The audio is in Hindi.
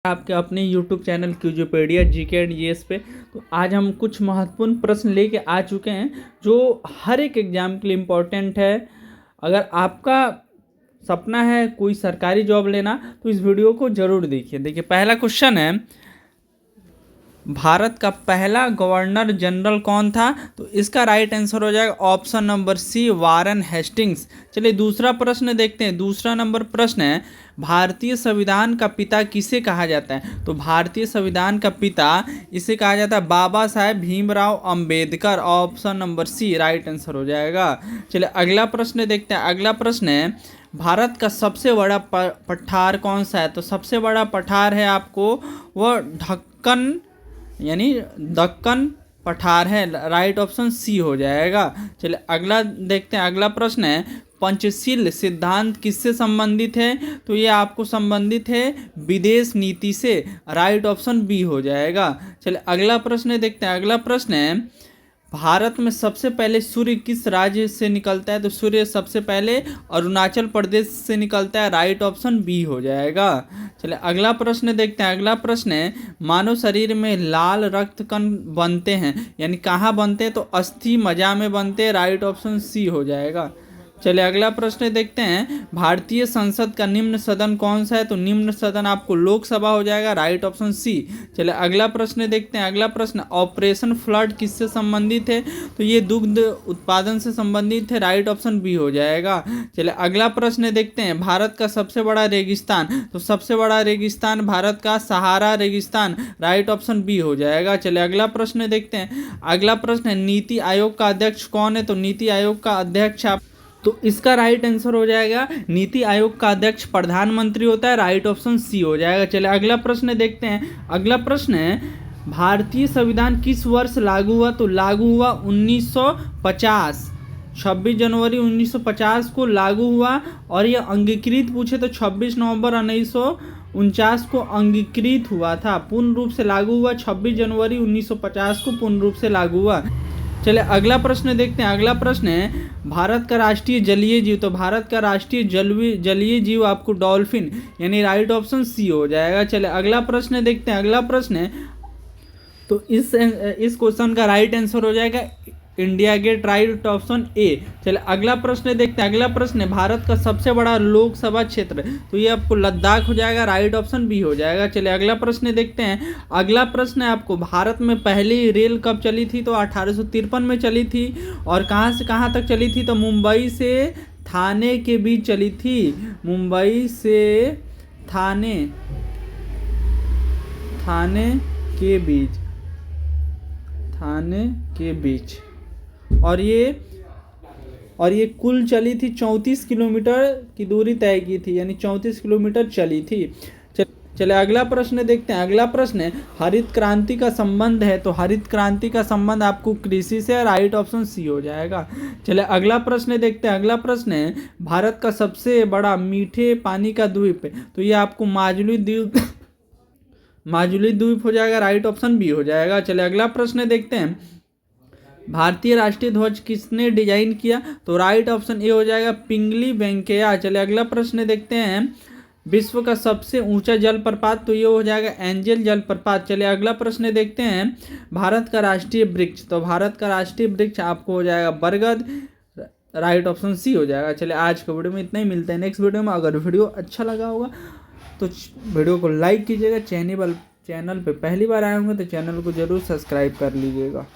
आपके अपने YouTube channel Quizopedia GK and GS पे। तो आज हम कुछ महत्वपूर्ण प्रश्न लेके आ चुके हैं जो हर एक एग्जाम के लिए इम्पोर्टेंट है। अगर आपका सपना है कोई सरकारी जॉब लेना तो इस वीडियो को जरूर देखिए। देखिए, पहला क्वेश्चन है, भारत का पहला गवर्नर जनरल कौन था? तो इसका राइट आंसर हो जाएगा option number C, Warren Hastings. चलिए दूसरा प्रश्न देखते हैं। दूसरा नंबर प्रश्न है, भारतीय संविधान का पिता किसे कहा जाता है? तो भारतीय संविधान का पिता इसे कहा जाता है Baba Saheb Bhimrao Ambedkar. Option number C right answer हो जाएगा। चलिए अगला प्रश्न देखते हैं। अगला प्रश्न है, भारत का सबसे बड़ा पठार कौन सा है? तो सबसे बड़ा पठार है आपको वह ढक्कन यानी दक्कन पठार है। राइट ऑप्शन सी हो जाएगा। चलिए अगला देखते हैं। अगला प्रश्न है, पंचशील सिद्धांत किससे संबंधित है? तो ये आपको संबंधित है विदेश नीति से। राइट ऑप्शन बी हो जाएगा। चलिए अगला प्रश्न देखते हैं। अगला प्रश्न है, भारत में सबसे पहले सूर्य किस राज्य से निकलता है? तो सूर्य सबसे पहले अरुणाचल प्रदेश से निकलता है। राइट ऑप्शन बी हो जाएगा। चलिए अगला प्रश्न देखते हैं। अगला प्रश्न है, मानव शरीर में लाल रक्त कण बनते हैं यानी कहाँ बनते हैं? तो अस्थि मज्जा में बनते हैं। राइट ऑप्शन सी हो जाएगा। चलिए अगला प्रश्न देखते हैं, भारतीय संसद का निम्न सदन कौन सा है? तो निम्न सदन आपको लोकसभा हो जाएगा। Right option C. चलिए अगला प्रश्न देखते हैं। अगला प्रश्न, ऑपरेशन फ्लड किससे संबंधित है? तो ये दुग्ध उत्पादन से संबंधित है। राइट ऑप्शन बी हो जाएगा। चलिए अगला प्रश्न देखते हैं, भारत का सबसे बड़ा रेगिस्तान? तो सबसे बड़ा रेगिस्तान भारत का सहारा रेगिस्तान। राइट ऑप्शन बी हो जाएगा। चलिए अगला प्रश्न देखते हैं। अगला प्रश्न है, नीति आयोग का अध्यक्ष कौन है? तो नीति आयोग का अध्यक्ष तो इसका राइट आंसर हो जाएगा, नीति आयोग का अध्यक्ष प्रधानमंत्री होता है। राइट ऑप्शन सी हो जाएगा। चलिए अगला प्रश्न देखते हैं। अगला प्रश्न है, भारतीय संविधान किस वर्ष लागू हुआ? तो लागू हुआ 1950। 26 जनवरी 1950 को लागू हुआ और यह अंगीकृत पूछे तो 26 नवंबर 1949 को अंगीकृत हुआ था। पूर्ण रूप से लागू हुआ 26 जनवरी 1950 को पूर्ण रूप से लागू हुआ। चलिए अगला प्रश्न देखते हैं। अगला प्रश्न है, भारत का राष्ट्रीय जलीय जीव? तो भारत का राष्ट्रीय जलीय जीव आपको डॉल्फिन यानी राइट ऑप्शन सी हो जाएगा। चलिए अगला प्रश्न देखते हैं। अगला प्रश्न है, तो इस क्वेश्चन का राइट आंसर हो जाएगा India Gate. Right option A. चलिए अगला प्रश्न देखते हैं। अगला प्रश्न है, भारत का सबसे बड़ा लोकसभा क्षेत्र? तो ये आपको लद्दाख हो जाएगा। राइट ऑप्शन बी हो जाएगा। चलिए अगला प्रश्न देखते हैं। अगला प्रश्न है आपको, भारत में पहली रेल कब चली थी? तो 1853 में चली थी। और कहाँ से कहाँ तक चली थी? तो मुंबई से थाने के बीच चली थी। मुंबई से थाने के बीच और ये कुल चली थी 34 किलोमीटर की दूरी तय की थी यानी 34 किलोमीटर चली थी। चलिए अगला प्रश्न देखते हैं। अगला प्रश्न है, हरित क्रांति का संबंध है? तो हरित क्रांति का संबंध आपको कृषि से। राइट ऑप्शन सी हो जाएगा। चलिए अगला प्रश्न देखते हैं। अगला प्रश्न है, भारत का सबसे बड़ा मीठे पानी का द्वीप? तो ये आपको माजुली द्वीप हो जाएगा। राइट ऑप्शन बी हो जाएगा। चलिए अगला प्रश्न देखते हैं, भारतीय राष्ट्रीय ध्वज किसने डिजाइन किया? तो राइट ऑप्शन ए हो जाएगा पिंगली वेंकैया। चलिए अगला प्रश्न देखते हैं, विश्व का सबसे ऊंचा जलप्रपात? तो ये हो जाएगा एंजल जलप्रपात। चलिए अगला प्रश्न देखते हैं, भारत का राष्ट्रीय वृक्ष? तो भारत का राष्ट्रीय वृक्ष आपको हो जाएगा बरगद। राइट ऑप्शन सी हो जाएगा। चलिए आज के वीडियो में इतना ही, मिलते हैं नेक्स्ट वीडियो में। अगर वीडियो अच्छा लगा होगा तो वीडियो को लाइक कीजिएगा। चैनल पे पहली बार आए होंगे तो चैनल को जरूर सब्सक्राइब कर लीजिएगा।